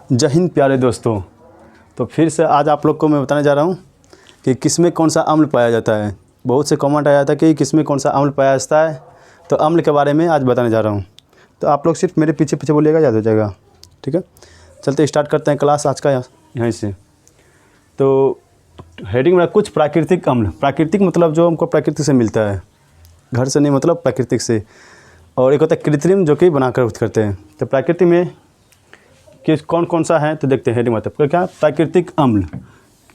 जय हिंद प्यारे दोस्तों। तो फिर से आज आप लोग को मैं बताने जा रहा हूँ कि किसमें कौन सा अम्ल पाया जाता है। बहुत से कमेंट आया था कि किसमें कौन सा अम्ल पाया जाता है, तो अम्ल के बारे में आज बताने जा रहा हूँ। तो आप लोग सिर्फ मेरे पीछे पीछे बोलिएगा, याद हो जाएगा। ठीक है, चलते स्टार्ट करते हैं क्लास आज का यहीं से। तो हेडिंग में कुछ प्राकृतिक अम्ल। प्राकृतिक मतलब जो हमको प्रकृति से मिलता है, घर से नहीं, मतलब प्राकृतिक से। और एक होता है कृत्रिम, जो कि बनाकर करते हैं। तो प्राकृतिक में कि कौन कौन सा है तो देखते हैं। हेडिंग मतलब क्या, प्राकृतिक अम्ल।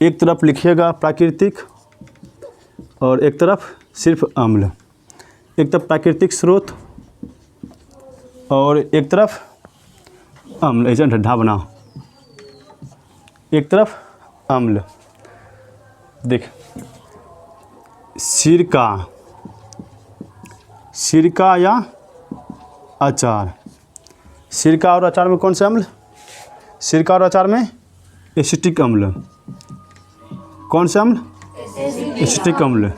एक तरफ लिखिएगा प्राकृतिक और एक तरफ सिर्फ अम्ल। एक तरफ प्राकृतिक स्रोत और एक तरफ अम्ल, ऐसे ढड्ढा बनाओ। एक तरफ अम्ल। देख, सिरका, सिरका या अचार। सिरका और अचार में कौन से अम्ल? सिरका और अचार में एसिटिक अम्ल। कौन से अम्ल? एसिटिक अम्ल।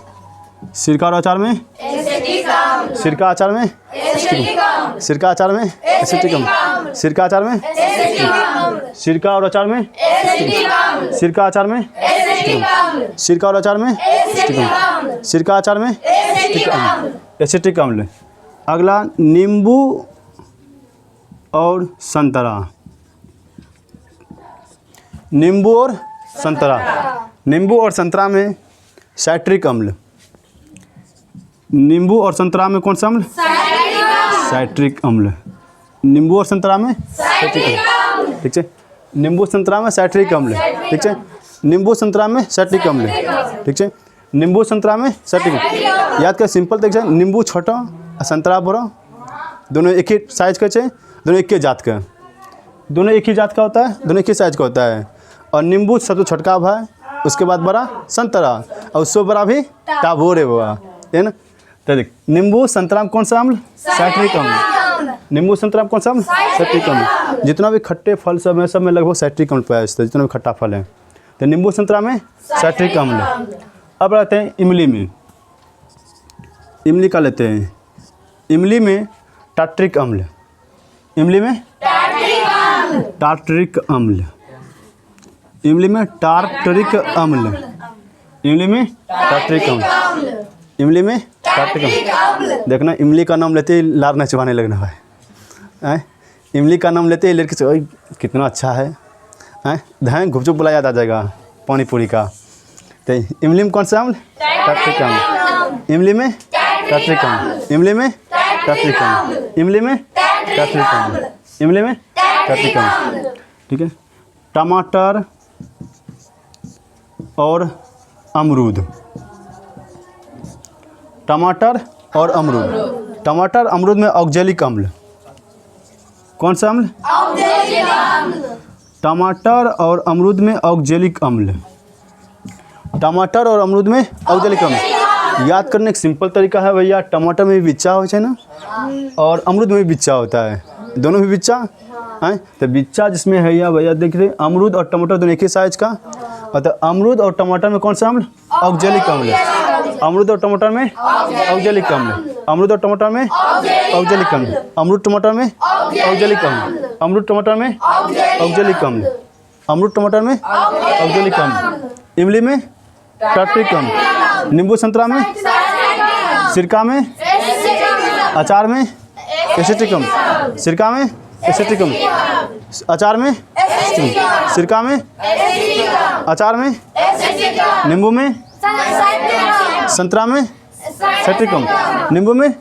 सिरका और अचार में एसिटिक अम्ल। सिरका अचार में एसिटिक अम्ल। सिरका अचार में एसिटिक अम्ल। सिरका अचार में एसिटिक अम्ल। सिरका और अचार में एसिटिक अम्ल। सिरका अचार में एसिटिक अम्ल। सिरका और अचार में एसिटिक अम्ल। सिरका अचार में एसिटिक अम्ल। एसिटिक अम्ल। अगला नींबू और संतरा। नींबू और संतरा। नींबू और संतरा में साइट्रिक अम्ल। नींबू और संतरा में कौन सा अम्ल? साइट्रिक अम्ल। नींबू और संतरा में साइट्रिक अम्ल। ठीक है, नींबू संतरा में साइट्रिक अम्ल। ठीक है, नींबू संतरा में साइट्रिक अम्ल। ठीक है, नींबू संतरा में साइट्रिक। याद कर, सिंपल देख जाए, नींबू छोटा और संतरा बड़ा, दोनों एक ही साइज का है, दोनों एक ही जात का। दोनों एक ही जात का होता है, दोनों एक ही साइज का होता है। और नींबू सबसे छोटका भाई, उसके बाद बड़ा संतरा, और उससे बड़ा भी टाबोर है वो, है ना। तो देख, नींबू संतरा में कौन सा अम्ल? साइट्रिक अम्ल। नींबू संतरा में कौन सा अम्ल? साइट्रिक अम्ल। जितना भी खट्टे फल सब है, सब में लगभग साइट्रिक अम्ल पाया जाता है। जितना भी खट्टा फल है, तो नींबू संतरा में साइट्रिक अम्ल। अब रहते हैं इमली में। इमली का लेते हैं। इमली में टार्ट्रिक अम्ल। इमली में टार्ट्रिक अम्ल। इमली में टार्टरिक अम्ल। इमली में टार्टरिक अम्ल। इमली में टार्टरिक अम्ल। देखना, इमली का नाम लेते ही लार नचवाने लगना है। इमली का नाम लेते ही लड़की से, कितना अच्छा है, धान गुपचुप बुला याद आ जाएगा पानी पूरी का। तो इमली में कौन सा अम्ल? टार्टरिक अम्ल। इमली में टार्टरिक अम्ल। इमली में टार्टरिक अम्ल। इमली में टार्टरिक अम्ल। इमली में टार्टरिक अम्ल। ठीक है, टमाटर और अमरूद। टमाटर और अमरूद। टमाटर अमरूद में ऑक्जेलिक अम्ल। कौन सा अम्ल? ऑक्जेलिक अम्ल। टमाटर और अमरूद में ऑक्जेलिक अम्ल। टमाटर और अमरूद में ऑक्जेलिक अम्ल। याद करने का सिंपल तरीका है भैया, टमाटर में भी बिच्चा होता है ना, और अमरूद में भी बिच्चा होता है, दोनों भी बिच्चा है। तो बिच्चा जिसमें है या भैया देख रहे, अमरूद और टमाटर दोनों एक ही साइज का। तो अमरूद और टमाटर में कौन सा अम्ल? ऑक्जेलिक अम्ल। अमरूद और टमाटर में ऑक्जेलिक अम्ल। अमरूद और टमाटर में ऑक्जेलिक अम्ल। अमरूद टमाटर में ऑक्जेलिक अम्ल। अमरूद टमाटर में ऑक्जेलिक अम्ल। अमरूद टमाटर में ऑक्जेलिक अम्ल। इमली में टार्टरिक अम्ल। नींबू संतरा में, सिरका में, अचार में एसिटिक अम्ल। सिरका में एसिटिक अम्ल। अचार में, सिरका में, अचार में, नींबू में, संतरा में साइट्रिक अम्ल। नींबू में,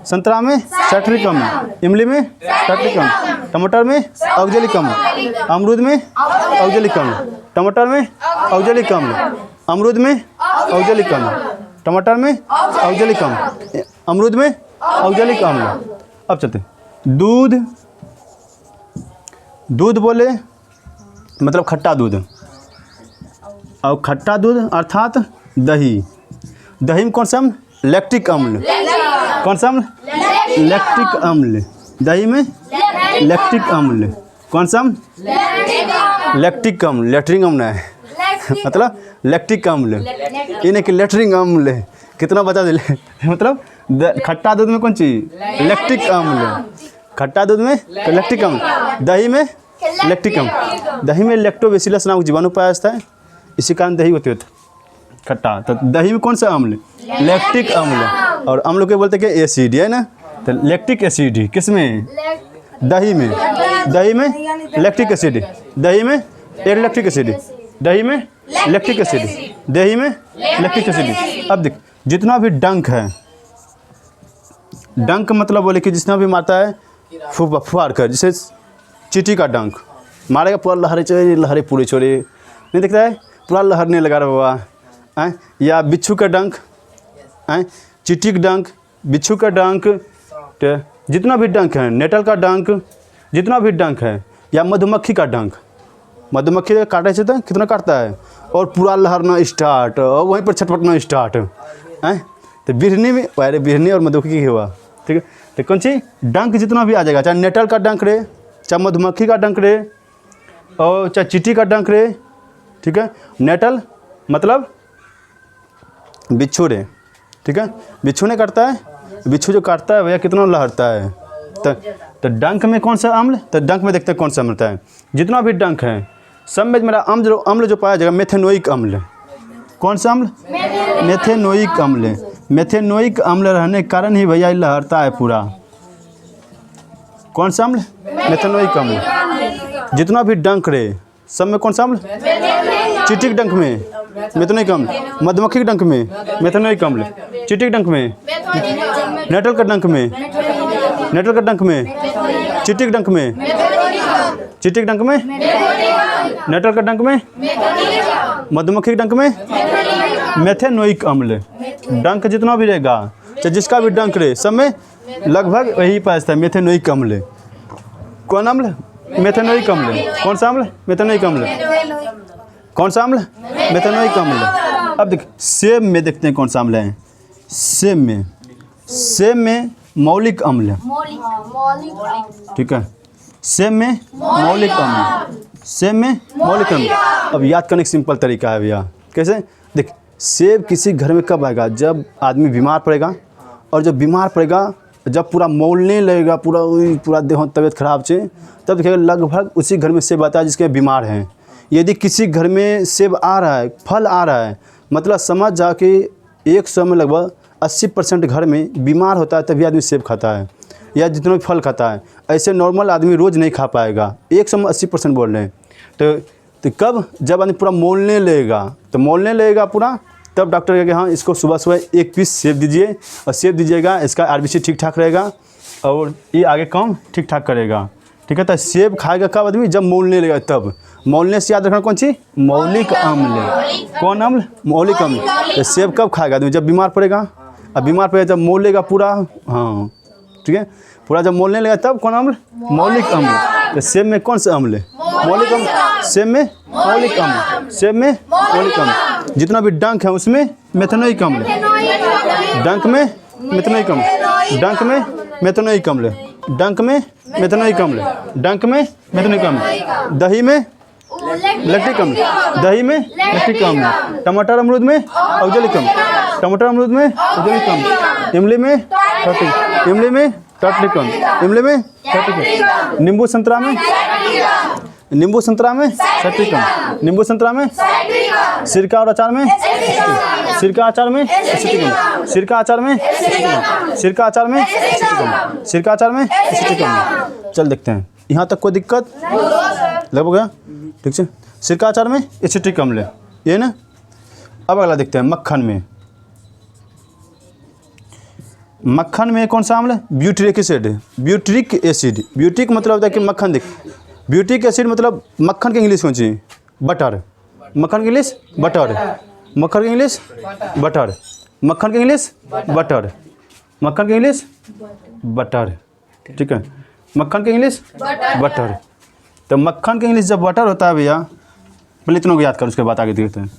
संतरा में साइट्रिक अम्ल। इमली में टार्टरिक अम्ल। टमाटर में ऑक्जेलिक अम्ल। अमरूद में ऑक्जेलिक अम्ल। टमाटर में ऑक्जेलिक अम्ल। अमरूद में ऑक्जेलिक अम्ल। टमाटर में ऑक्जेलिक अम्ल। अमरूद में ऑक्जेलिक अम्ल। अब चलते दूध। दूध बोले मतलब खट्टा दूध, और खट्टा दूध अर्थात दही। दही में कौन सा अम्ल? लैक्टिक अम्ल। कौन सा अम्ल? लैक्टिक अम्ल। दही में लैक्टिक अम्ल। कौन सा अम्ल? लैक्टिक अम्ल। लेटरिंग अम्ल है मतलब लैक्टिक अम्ल, ये नहीं कि लेटरिंग अम्ल। कितना बता दे मतलब खट्टा दूध में कौन चीज? लैक्टिक अम्ल। खट्टा दूध में लैक्टिक अम्ल, दही में लैक्टिक अम्ल। दही में लैक्टोबैसिलस नामक जीवाणु पाया जाता है, इसी कारण दही होती है खट्टा। तो दही में कौन सा अम्ल? लैक्टिक अम्ल। और अम्ल को बोलते हैं कि एसिड है ना, तो लैक्टिक एसिड किस में? दही में। दही में लैक्टिक एसिड, दही में एक लैक्टिक एसिड, दही में लैक्टिक एसिड, दही में लैक्टिक एसिड। अब देख जितना भी डंक है, डंक मतलब बोले कि जितना भी मारता है फुहार कर, जैसे चींटी का डंक मारेगा पूरा लहरे चोरे लहरे पूरे छोड़े, नहीं दिखता है पूरा लहरने लगा रहा है। या बिच्छू का डंक, चींटी का डंक, बिच्छू का डंक, जितना भी डंक है, नेटल का डंक, जितना भी डंक है, या मधुमक्खी का डंक, मधुमक्खी काटे से तो कितना काटता है और पूरा लहरना स्टार्ट और वहीं पर छटपटना स्टार्ट है। तो बिरहनी में, अरे बिरहनी और मधुमक्खी की हुआ, ठीक है। तो कौन सी डंक जितना भी आ जाएगा, चाहे नेटल का डंक रहे, चाहे मधुमक्खी का डंक रहे, और चाहे चींटी का डंक रहे, ठीक है। नेटल मतलब बिच्छू रहे, ठीक है, बिच्छू ने काटता है, बिच्छू जो काटता है भैया कितना लहरता है। तो डंक में कौन सा अम्ल? तो डंक में देखते हैं कौन सा अम्ल है। जितना भी डंक है सब में मेरा अम्ल जो पाया जाएगा मेथेनोइक अम्ल। कौन सा अम्ल? मेथेनोइक अम्ल। मेथेनोइक अम्ल रहने के कारण ही भैया लहरता है पूरा। कौन सा अम्ल? मेथेनोइक अम्ल। जितना भी डंक रहे सब में कौन सा अम्ल? चींटी के डंक में मेथेनोइक अम्ल, मधुमक्खी के डंक में मेथेनोइक अम्ल, चींटी के डंक में, नेटल का डंक में, नेटल का डंक में, चींटी के डंक में, चींटी के डंक में, नेटल का डंक में, मधुमक्खी के डंक में मेथेनोइक अम्ल। डंक जितना भी रहेगा, चाहे जिसका भी डंक रहे, सब में लगभग वही पाया है मेथेनोइक अम्ल। कौन अम्ल? मेथेनोइक अम्ल। कौन सा अम्ल? मेथेनोइक अम्ल। कौन सा अम्ल? मेथेनोइक अम्ल। अब देख सेब में देखते हैं कौन सा अम्ल है। सेब में, सेब में मौलिक अम्ल, ठीक है। सेब में मौलिक अम्ल, सेब में मौलिक अम्ल। अब याद करने का सिंपल तरीका है भैया, कैसे? देख सेब किसी घर में कब आएगा? जब आदमी बीमार पड़ेगा, और जब बीमार पड़ेगा, जब पूरा मौलने लगेगा, पूरा देह तबीयत खराब से, तब देखिएगा लगभग उसी घर में सेब आता है जिसके बीमार हैं। यदि किसी घर में सेब आ रहा है, फल आ रहा है, मतलब समझ जा कि 100 में लगभग 80% घर में बीमार होता है तभी आदमी सेब खाता है या जितना भी फल खाता है। ऐसे नॉर्मल आदमी रोज़ नहीं खा पाएगा। 100 में 80% बोल रहे हैं। तो कब? जब आदमी पूरा मोलने लगेगा, तो मोलने लगेगा पूरा, तब डॉक्टर कहेगा हाँ इसको सुबह सुबह 1 पीस सेब दीजिए, और सेब दीजिएगा, इसका RBC ठीक ठाक रहेगा और ये आगे काम ठीक ठाक करेगा, ठीक है। तो सेब खाएगा कब आदमी? जब मोलने लगेगा तब। मोलने से याद रखना कौन सी? मौलिक अम्ल। कौन अम्ल? मौलिक अम्ल। तो सेब कब खाएगा आदमी? जब बीमार पड़ेगा। अब बीमार पड़ेगा जब मोलेगा पूरा, हाँ ठीक है, पूरा जब मोलने लगेगा तब कौन अम्ल? मौलिक अम्ल। तो सेब में कौन सा अम्ल है? मौलिक अम्ल। सेब में मौलिक अम्ल, सेब में मौलिक अम्ल। जितना भी डंक है उसमें मेथेनोइक अम्ल, डंक में मेथेनोइक अम्ल, डंक में मेथेनोइक अम्ल, डंक में मेथेनोइक अम्ल, डंक में मेथेनोइक अम्ल। दही में लैक्टिक अम्ल, दही में लैक्टिक अम्ल। टमाटर अमरूद में ऑक्जेलिक अम्ल, टमाटर अमरूद में ऑक्जेलिक अम्ल। इमली में टॉटिक, इमली में टॉटिक अम्ल, इमली में टॉटिक अम्ल। नींबू संतरा में, नींबू संतरा में सैट्रिक अम्ल, नींबू संतरा में, सिरका और अचार में, सिरका अचार में एसिटिक अम्ल, सिरका अचार में एसिटिक अम्ल, सिरका अचार में एसिटिक अम्ल, सिरका अचार में एसिटिक अम्ल। चल देखते हैं यहाँ तक कोई दिक्कत लगभग गया, ठीक है। सिरका अचार में एसिटिक अम्ल ये ना। अब अगला देखते हैं मक्खन में। मक्खन में कौन सा अम्ल? Butyric acid, butyric acid. Butyric मतलब होता है कि मक्खन, देख ब्यूटरिक एसिड मतलब मक्खन की इंग्लिश कौन सी? बटर। मक्खन की इंग्लिश बटर, मक्खन की इंग्लिश बटर, मक्खन की इंग्लिश बटर, मक्खन की इंग्लिश बटर, ठीक है। मक्खन की इंग्लिश बटर। तो मक्खन की इंग्लिश जब बटर होता है भैया, पहले इतना को याद कर, उसके बाद आगे देखते हैं।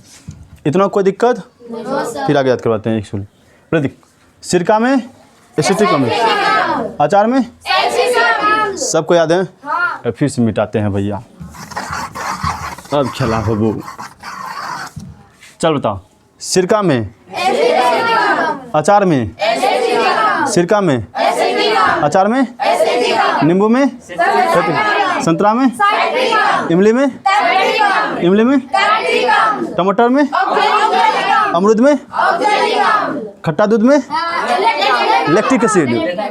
इतना कोई दिक्कत? फिर आगे याद करवाते हैं। एक सुन पहले देख, सिरका में एसिटिक अम्ल, अचार में सबको याद है, फिर से मिटाते हैं भैया। अब खेला हो वो, चल बताओ। सिरका में, अचार में, सिरका में, अचार में, नींबू में साइट्रिक, संतरा में, इमली में, टमाटर में, अमरूद में, खट्टा दूध में लैक्टिक एसिड,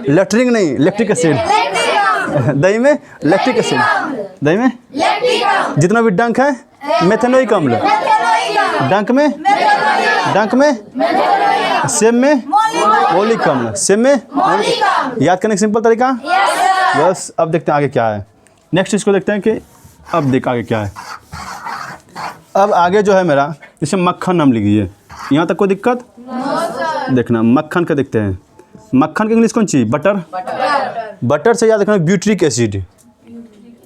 लेटरिंग नहीं लैक्टिक एसिड, दही में लैक्टिक एसिड, दही में जितना भी डंक है मेथेनोइक अम्ल, डंक में सेब में मौलिक अम्ल, सेब में याद करने का सिंपल तरीका। बस अब देखते हैं आगे क्या है। नेक्स्ट इसको देखते हैं कि अब देख आगे क्या है। अब आगे जो है मेरा इसे मक्खन नाम लिखिए। यहाँ तक कोई दिक्कत? देखना मक्खन का देखते हैं। मक्खन की इंग्लिश कौन सी? बटर। बटर से याद रखना ब्यूट्रिक एसिड।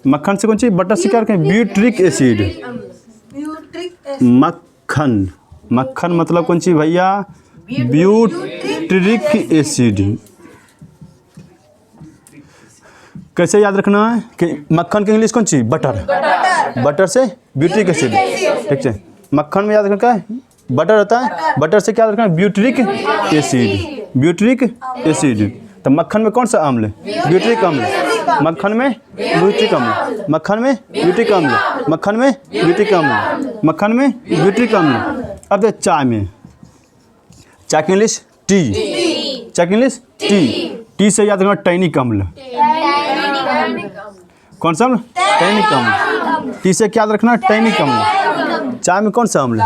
मक्खन से कौन सी? बटर से क्या रखें? Butyric acid. मक्खन, मक्खन मतलब कौन सी भैया? Butyric acid. कैसे याद रखना है कि मक्खन की इंग्लिश कौन सी? बटर। बटर से ब्यूट्रिक एसिड, ठीक है। मक्खन में याद रखना है बटर होता है, बटर से क्या रखना है? Butyric acid. Butyric acid. तो मक्खन में कौन सा अम्ल? ब्यूट्रिक अम्ल। मक्खन में ब्यूट्रिक अम्ल, मक्खन में ब्यूट्रिक अम्ल, मक्खन में ब्यूट्रिक अम्ल, मक्खन में ब्यूट्रिक अम्ल। अब तो चाय में, चाय की इंग्लिश टी। चाय की इंग्लिश टी। टी से याद रखना टैनिक अम्ल। कौन सा अम्ल? टैनिक अम्ल। टी से क्या याद रखना? टैनिक अम्ल। चाय में कौन सा अम्ल?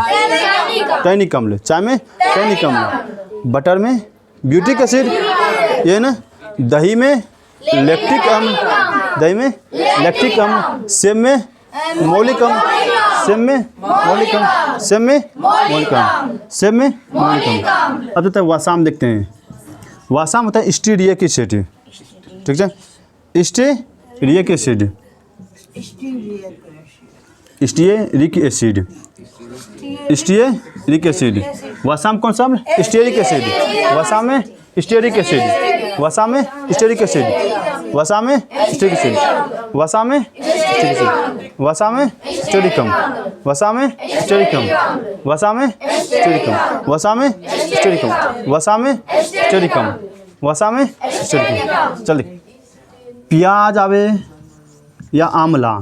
टैनिक अम्ल। चाय में टैनिक अम्ल। बटर में ब्यूट्रिक एसिड, ये ना। दही में लैक्टिक अम्ल, दही में लैक्टिक अम्ल। सेब में मौलिक अम्ल, सेब में मौलिक अम्ल, सेब में मौलिक अम्ल, सेब में मौलिक अम्ल। अब तो वासाम देखते हैं। वासाम होता है स्टीरिक एसिड, ठीक है। Stearic acid, stearic acid, stearic acid. वासाम कौन सा? Stearic acid. वसा में स्टीरिक एसिड, वसा में स्टीरिक एसिड, वसा में स्टीरिक एसिड, वसा में स्टीरिक एसिड, वसा में स्टीरिकम, वसा में स्टीरिकम, वसा में स्टीरिकम, वसा में स्टीरिकम, वसा में स्टीरिकम, वसा में स्टीरिकम। चल देख, प्याज आवे या आंवला,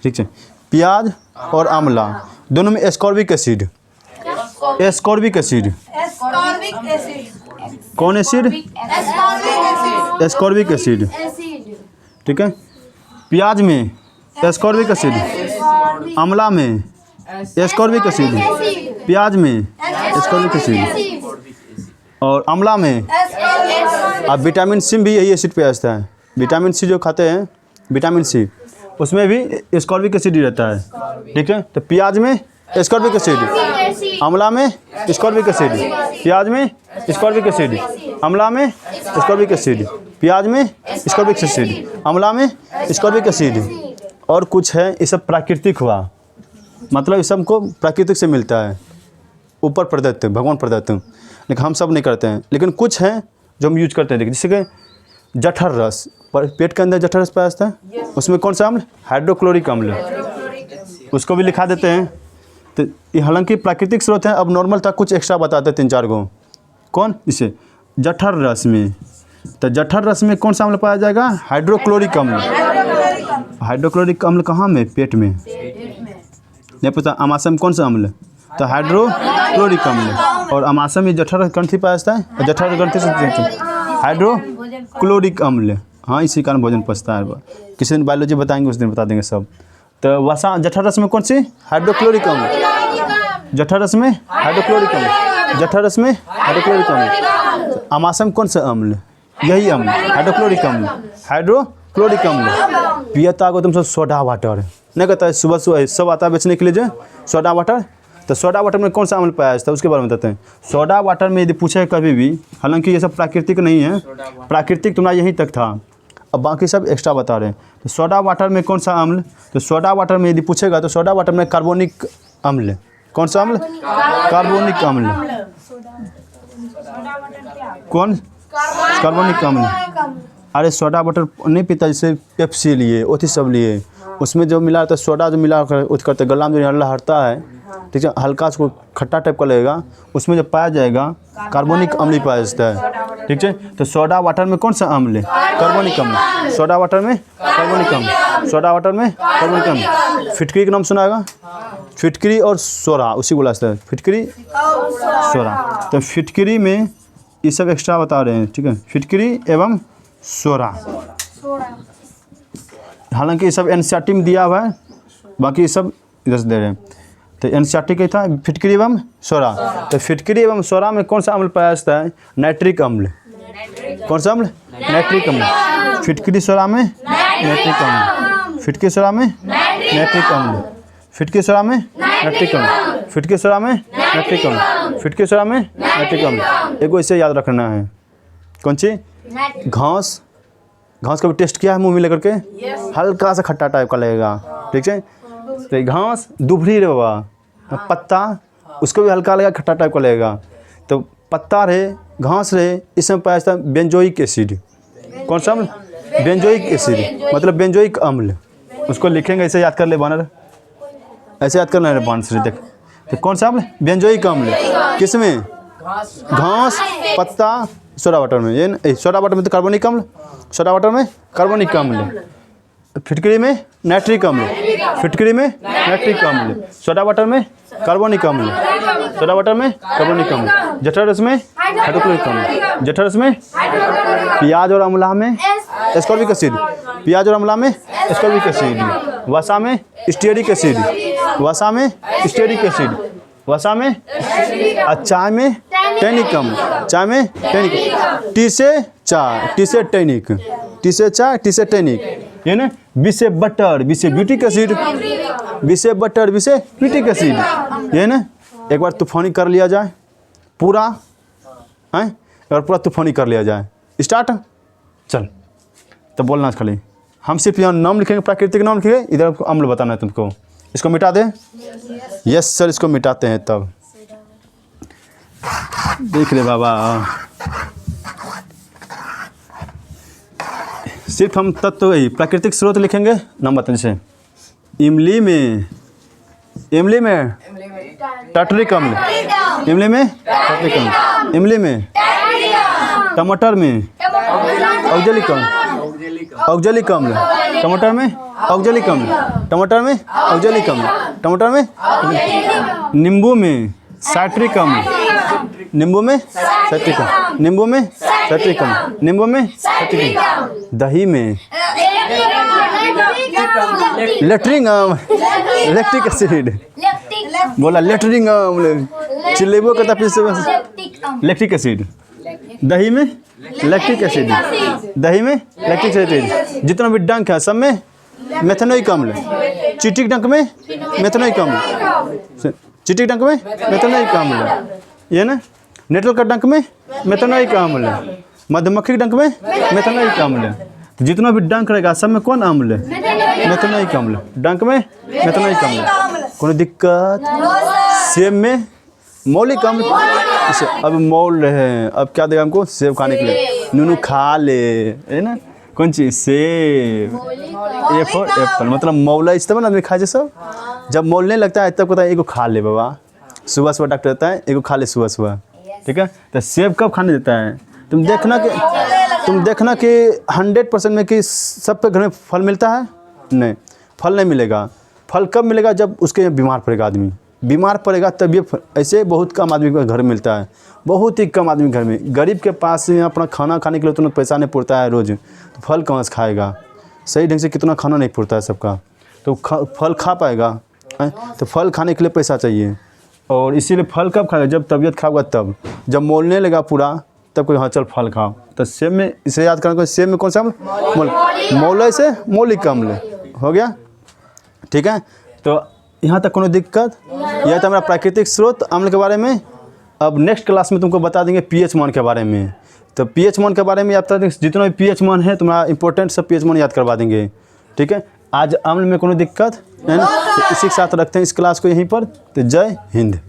ठीक है। प्याज और आंवला दोनों में एस्कॉर्बिक एसिड, एस्कॉर्बिक एसिड। कौन एसिड? एस्कॉर्बिक एसिड, ठीक है। प्याज में एस्कॉर्बिक एसिड, आंवला में एस्कॉर्बिक एसिड, प्याज में एस्कॉर्बिक एसिड और आंवला में। अब विटामिन सी भी यही एसिड पे आता है। विटामिन सी जो खाते हैं, विटामिन सी, उसमें भी एस्कॉर्बिक एसिड ही रहता है, ठीक है। तो प्याज में एस्कॉर्बिक एसिड, आंवला में एस्कॉर्बिक एसिड, प्याज में एस्कॉर्बिक एसिड, आंवला में एस्कॉर्बिक एसिड, प्याज में एस्कॉर्बिक एसिड, आंवला में एस्कॉर्बिक एसिड। और कुछ है, ये सब प्राकृतिक हुआ, मतलब इस सब को प्राकृतिक से मिलता है, ऊपर प्रदत्त, भगवान प्रदत्त, लेकिन हम सब नहीं करते हैं। लेकिन कुछ हैं जो हम यूज करते हैं, देखिए जैसे कि जठर रस, पेट के अंदर जठर रस पाया जाता है, उसमें कौन सा अम्ल? हाइड्रोक्लोरिक अम्ल, उसको भी लिखा देते हैं। तो ये हालांकि प्राकृतिक स्रोत है। अब नॉर्मल था, कुछ एक्स्ट्रा बताते हैं 3-4 गो। कौन? इसे जठर रस में, तो जठर रस में कौन सा अम्ल पाया जाएगा? हाइड्रोक्लोरिक अम्ल। हाइड्रोक्लोरिक अम्ल कहाँ में? पेट में। नहीं पता अमाशय में कौन सा अम्ल? तो हाइड्रोक्लोरिक अम्ल। और अमाशय में जठर ग्रंथि पाया जाता है, और जठर ग्रंथि से हाइड्रोक्लोरिक अम्ल। हाँ, इसी कारण भोजन पचता है। किसी दिन बायोलॉजी बताएंगे, उस दिन बता देंगे सब। तो वसा जठर रस में कौन सी? हाइड्रोक्लोरिक अम्ल। जठर रस में हाइड्रोक्लोरिक अम्ल, जठर रस में हाइड्रोक्लोरिक अम्ल। अमाशय में कौन सा अम्ल? यही अम्ल, हाइड्रोक्लोरिक अम्ल। हाइड्रोक्लोरिक अम्ल पियता को तुम सब सोडा वाटर नहीं कहता है, सुबह सुबह सब आता है बेचने के लिए जो सोडा वाटर। तो सोडा वाटर में कौन सा अम्ल पाया जाता है उसके बारे में बताते हैं। सोडा वाटर में यदि पूछे कभी भी, हालांकि ये सब प्राकृतिक नहीं है, प्राकृतिक तुम्हारा यहीं तक था, अब बाकी सब एक्स्ट्रा बता रहे हैं। तो सोडा वाटर में कौन सा अम्ल? तो सोडा वाटर में यदि पूछेगा तो सोडा वाटर में कार्बोनिक अम्ल। कौन सा अम्ल? कार्बोनिक अम्ल। कौन? कार्बोनिक अम्ल। अरे सोडा वाटर नहीं पीता, जैसे पेप्सी लिए, ओथी सब लिए, उसमें जो मिला तो सोडा जो मिला करते गला में जो लहरता है, ठीक है, हल्का उसको खट्टा टाइप का लगेगा, उसमें जब पाया जाएगा कार्बनिक अम्ल पाया जाता है, ठीक है। तो सोडा वाटर में कौन सा अम्ल है? कार्बनिक अम्ल। सोडा वाटर में कार्बनिक अम्ल, सोडा वाटर में कार्बनिक अम्ल। फिटकरी का नाम सुना होगा, फिटकरी और सोडा उसी को लाता है, फिटकरी सोडा। तो फिटकरी में ये सब एक्स्ट्रा बता रहे हैं, ठीक है, फिटकरी एवं सोडा। हालांकि ये सब एनसीईआरटी में दिया हुआ है, बाकी ये सब इधर से दे रहे हैं। तो एनसीईआरटी क्या था? फिटकरी एवं सोडा। तो फिटकरी एवं सोडा में कौन सा अम्ल पाया जाता है? नाइट्रिक अम्ल। कौन सा अम्ल? नाइट्रिक अम्ल। फिटकरी सोडा में नाइट्रिक अम्ल, फिटकरी सोडा में नाइट्रिक अम्ल, फिटकरी सोडा में नाइट्रिक अम्ल, फिटकरी सोडा में नाइट्रिक अम्ल, फिटकरी सोडा में नाइट्रिक अम्ल। एक इसे याद रखना है। कौन सी? घास। घास का भी टेस्ट किया है मुंह में लेकर के? हल्का सा खट्टा टाइप का लगेगा, ठीक है। तो घास दुभरी रे बाबा, पत्ता उसको भी हल्का लगेगा, खट्टा टाइप का लगेगा। तो पत्ता रहे, घास रहे, इसमें पाया जाता है बेंजोइक एसिड। कौन सा अम्ल? बेंजोइक एसिड, मतलब बेंजोइक अम्ल। उसको लिखेंगे, ऐसे याद कर ले बानर, ऐसे याद करना है बानर से। देख तो कौन सा अम्ल? बेंजोइक अम्ल। किसमें? घास, पत्ता, सोडा वाटर में। ये सोडा वाटर में तो कार्बनिक अम्ल, सोडा वाटर में कार्बनिक अम्ल, फिटकरी में नाइट्रिक अम्ल, फिटकरी में नाइट्रिक अम्ल, सोडा वाटर में कार्बनिक अम्ल, सोडा वाटर में कार्बनिक अम्ल, जठर रस में हाइड्रोक्लोरिक अम्ल, जठर रस में प्याज और अमला में एस्कॉर्बिक एसिड, प्याज और अमला में एस्कॉर्बिक एसिड, वसा में स्टीयरिक एसिड, वसा में स्टीयरिक एसिड, वसा में, चाय में टैनिक अम्ल, चाय में टैनिक, टी से चाय, टी से टैनिक, टी से चाय, टी से टैनिक, ये ना। बी से बटर, बी से ब्यूटिक एसिड, बी से बटर, बी से ब्यूटिक एसिड, ये ना। एक बार तूफानी कर लिया जाए पूरा, हैं, एक बार पूरा तूफानी कर लिया जाए। स्टार्ट, चल। तो बोलना खाली, हम सिर्फ यहाँ नाम लिखेंगे, प्राकृतिक नाम लिखेंगे, इधर अम्ल बताना है तुमको। इसको मिटा दे। यस सर, इसको मिटाते हैं। तब देख ले बाबा, सिर्फ हम तत्व वही प्राकृतिक स्रोत लिखेंगे, नाम बताने से। इमली में, इमली में टार्टरिक अम्ल, इमली में टार्टरिक अम्ल, इमली में, टमाटर में ऑक्जेलिक अम्ल, ऑक्जेलिक अम्ल, टमाटर में ऑक्जेलिक अम्ल, टमाटर में ऑक्जेलिक अम्ल, टमाटर में, नींबू में साइट्रिक अम्ल, नींबू में साइट्रिक अम्ल, नींबू में साइट्रिक अम्ल, नींबू में साइट्रिक अम्ल, दही में लेट्रिक अम्ल, लैक्टिक एसिड, बोला लेट्रिक अम्ल, चिल्लेबो करता फिर लैक्टिक एसिड, दही में लैक्टिक एसिड, दही में लैक्टिक एसिड, जितना भी डंक है सब में मेथनोइक अम्ल, चीटिक डंक में मेथनोइक अम्ल, चीटिक डंक में मेथनोइक अम्ल, ये ना। नेटल का डंक में मेथनोइक अम्ल, मधुमक्खी डंक में मेथनोइक अम्ल, जितना भी डंक रहेगा सब में कौन अम्ल? मेथनोइक अम्ल, डंक में मेथनोइक अम्ल। कोई दिक्कत? सेब में मौलिक अम्ल, इसे अब मौल रहे हैं, अब क्या देगा हमको? सेब खाने के लिए, नूनू खा ले, है ना। कौन चीज़? सेब। ए फॉर एप्पल, मतलब मौला इस्तेमाल आदमी खाए सब। जब मौलने लगता है तब कहता है एगो खा ले बाबा, सुबह सुबह डॉक्टर कहता है एगो खा ले सुबह सुबह, ठीक है। तो सेब कब खाने देता है? तुम देखना कि 100% में कि सबके घर में फल मिलता है? नहीं, फल नहीं मिलेगा। फल कब मिलेगा? जब उसके बीमार पड़ेगा आदमी, बीमार पड़ेगा तब ये ऐसे बहुत कम आदमी के घर मिलता है, बहुत ही कम आदमी घर में। गरीब के पास अपना खाना खाने के लिए उतना पैसा नहीं पड़ता है रोज़, तो फल कहाँ से खाएगा? सही ढंग से कितना खाना नहीं पड़ता है सबका, तो फल खा पाएगा? तो फल खाने के लिए पैसा चाहिए, और इसीलिए फल कब खाएगा? जब तबीयत खराब होगा, तब जब मोलने लगा पूरा, तब कोई हाँ चल फल खाओ। तो सेब में, इसे याद करना, सेब में कौन सा अम्ल? मौल से मौलिक अम्ल हो गया, ठीक है। तो यहाँ तक कोनो दिक्कत? यह तो हमारा प्राकृतिक स्रोत अम्ल के बारे में। अब नेक्स्ट क्लास में तुमको बता देंगे पीएच मान के बारे में। तो पीएच मान के बारे में याद कर देंगे, जितना भी पीएच मान है तुम्हारा इंपॉर्टेंट सब पीएच मान याद करवा देंगे, ठीक है। आज अम्ल में कोनो दिक्कत है ना? तो इसी के साथ रखते हैं इस क्लास को यहीं पर। तो जय हिंद।